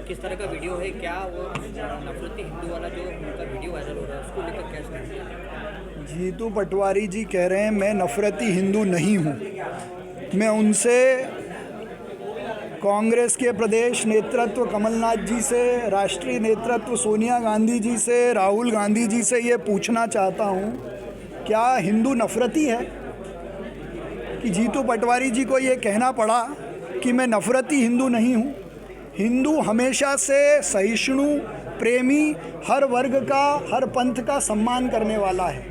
किस तरह का वीडियो है, क्या वो नफरती हिंदू वाला जो उनका वीडियो वायरल हो रहा है उसको लेकर क्या स्टैंड है? जीतू पटवारी जी कह रहे हैं मैं नफरती हिंदू नहीं हूँ। मैं उनसे, कांग्रेस के प्रदेश नेतृत्व कमलनाथ जी से, राष्ट्रीय नेतृत्व सोनिया गांधी जी से, राहुल गांधी जी से ये पूछना चाहता हूँ, क्या हिंदू नफरती है कि जीतू पटवारी जी को ये कहना पड़ा कि मैं नफरती हिंदू नहीं हूँ। हिंदू हमेशा से सहिष्णु, प्रेमी, हर वर्ग का, हर पंथ का सम्मान करने वाला है।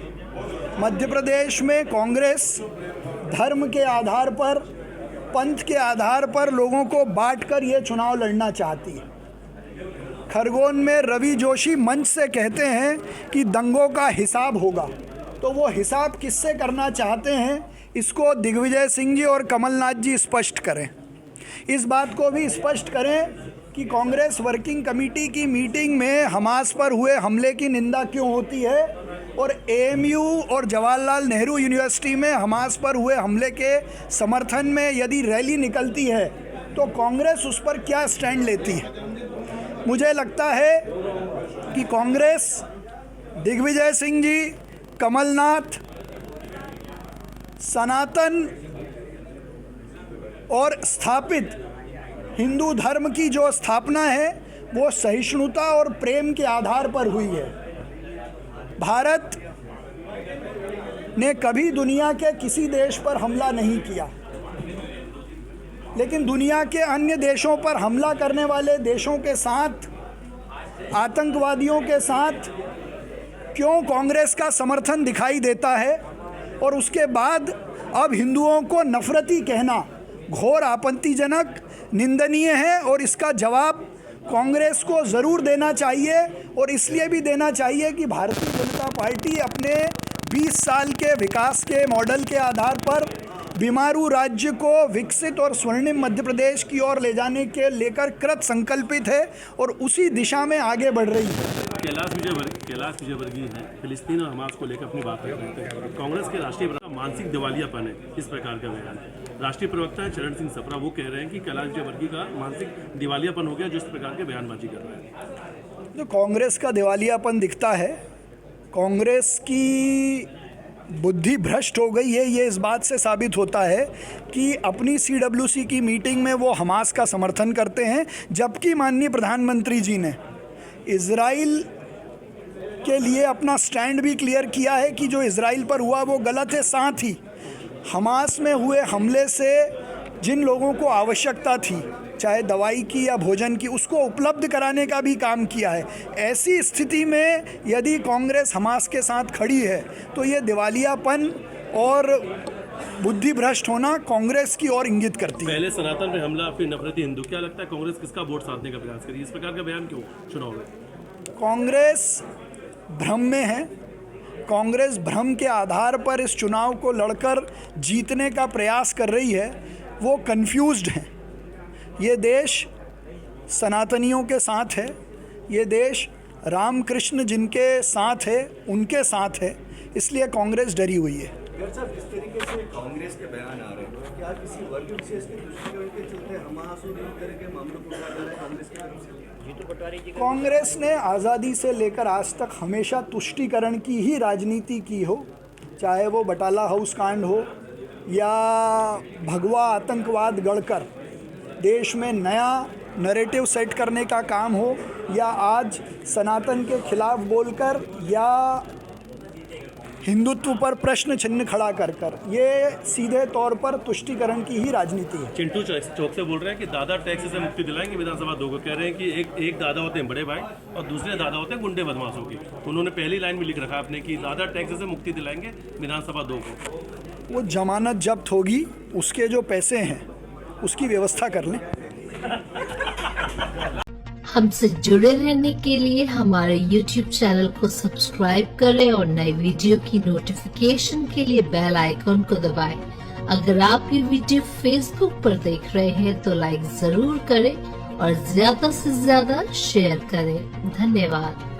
मध्य प्रदेश में कांग्रेस धर्म के आधार पर, पंथ के आधार पर लोगों को बांटकर ये चुनाव लड़ना चाहती है। खरगोन में रवि जोशी मंच से कहते हैं कि दंगों का हिसाब होगा, तो वो हिसाब किससे करना चाहते हैं इसको दिग्विजय सिंह जी और कमलनाथ जी स्पष्ट करें। इस बात को भी स्पष्ट करें कि कांग्रेस वर्किंग कमेटी की मीटिंग में हमास पर हुए हमले की निंदा क्यों होती है और एएमयू और जवाहरलाल नेहरू यूनिवर्सिटी में हमास पर हुए हमले के समर्थन में यदि रैली निकलती है तो कांग्रेस उस पर क्या स्टैंड लेती है। मुझे लगता है कि कांग्रेस, दिग्विजय सिंह जी, कमलनाथ, सनातन और स्थापित हिंदू धर्म की जो स्थापना है वो सहिष्णुता और प्रेम के आधार पर हुई है। भारत ने कभी दुनिया के किसी देश पर हमला नहीं किया, लेकिन दुनिया के अन्य देशों पर हमला करने वाले देशों के साथ, आतंकवादियों के साथ क्यों कांग्रेस का समर्थन दिखाई देता है और उसके बाद अब हिंदुओं को नफरती कहना घोर आपत्तिजनक, निंदनीय है और इसका जवाब कांग्रेस को ज़रूर देना चाहिए। और इसलिए भी देना चाहिए कि भारतीय जनता पार्टी अपने 20 साल के विकास के मॉडल के आधार पर बीमारू राज्य को विकसित और स्वर्णिम मध्य प्रदेश की ओर ले जाने के लेकर कृत संकल्पित है और उसी दिशा में आगे बढ़ रही है। कैलाश विजयवर्गीय हैं, फिलिस्तीन और हमास को लेकर अपनी बात करते हैं। कांग्रेस के राष्ट्रीय प्रवक्ता मानसिक दिवालियापन है, इस प्रकार का बयान है। राष्ट्रीय प्रवक्ता है चरण सिंह सप्रा, वो कह रहे हैं कि कैलाश विजयवर्गीय का मानसिक दिवालियापन हो गया जो इस प्रकार के बयानबाजी कर रहे हैं। जो कांग्रेस का दिवालियापन दिखता है, कांग्रेस की बुद्धि भ्रष्ट हो गई है, ये इस बात से साबित होता है कि अपनी सीडब्ल्यूसी की मीटिंग में वो हमास का समर्थन करते हैं, जबकि माननीय प्रधानमंत्री जी ने इजराइल के लिए अपना स्टैंड भी क्लियर किया है कि जो इजराइल पर हुआ वो गलत है। साथ ही हमास में हुए हमले से जिन लोगों को आवश्यकता थी, चाहे दवाई की या भोजन की, उसको उपलब्ध कराने का भी काम किया है। ऐसी स्थिति में यदि कांग्रेस हमास के साथ खड़ी है तो ये दिवालियापन और बुद्धि भ्रष्ट होना कांग्रेस की ओर इंगित करती है। पहले सनातन पे हमला, फिर नफरती हिंदू। क्या लगता है कांग्रेस किसका वोट साधने का प्रयास करी? इस प्रकार का बयान क्यों चुनाव में? कांग्रेस भ्रम में है। कांग्रेस भ्रम के आधार पर इस चुनाव को लड़कर जीतने का प्रयास कर रही है। वो कंफ्यूज्ड हैं। ये देश सनातनियों के साथ है, ये देश रामकृष्ण जिनके साथ है उनके साथ है, इसलिए कांग्रेस डरी हुई है। साहब, जिस तरीके से कांग्रेस के बयान आ रहे हैं, क्या किसी वर्ग विशेष के दृष्टिकोण के चलते हमास और इस तरह के मामलों को उठाया जा रहा है कांग्रेस की तरफ से? कांग्रेस ने आज़ादी से लेकर आज तक हमेशा तुष्टीकरण की ही राजनीति की हो, चाहे वो बटाला हाउस कांड हो या भगवा आतंकवाद गढ़कर देश में नया नैरेटिव सेट करने का काम हो, या आज सनातन के खिलाफ बोलकर या हिंदुत्व पर प्रश्न चिन्ह खड़ा कर कर, ये सीधे तौर पर तुष्टीकरण की ही राजनीति है। चिंटू चौक से बोल रहे हैं कि दादा टैक्स से मुक्ति दिलाएंगे विधानसभा 2 को। कह रहे हैं कि एक दादा होते हैं बड़े भाई और दूसरे दादा होते हैं गुंडे बदमाशों की। उन्होंने पहली लाइन में लिख रखा आपने कि दादा टैक्स से मुक्ति दिलाएंगे विधानसभा 2 को। वो जमानत जब्त होगी, उसके जो पैसे हैं उसकी व्यवस्था कर लें। हमसे जुड़े रहने के लिए हमारे YouTube चैनल को सब्सक्राइब करें और नई वीडियो की नोटिफिकेशन के लिए बेल आइकॉन को दबाएं। अगर आप ये वीडियो Facebook पर देख रहे हैं तो लाइक जरूर करें और ज्यादा से ज्यादा शेयर करें। धन्यवाद।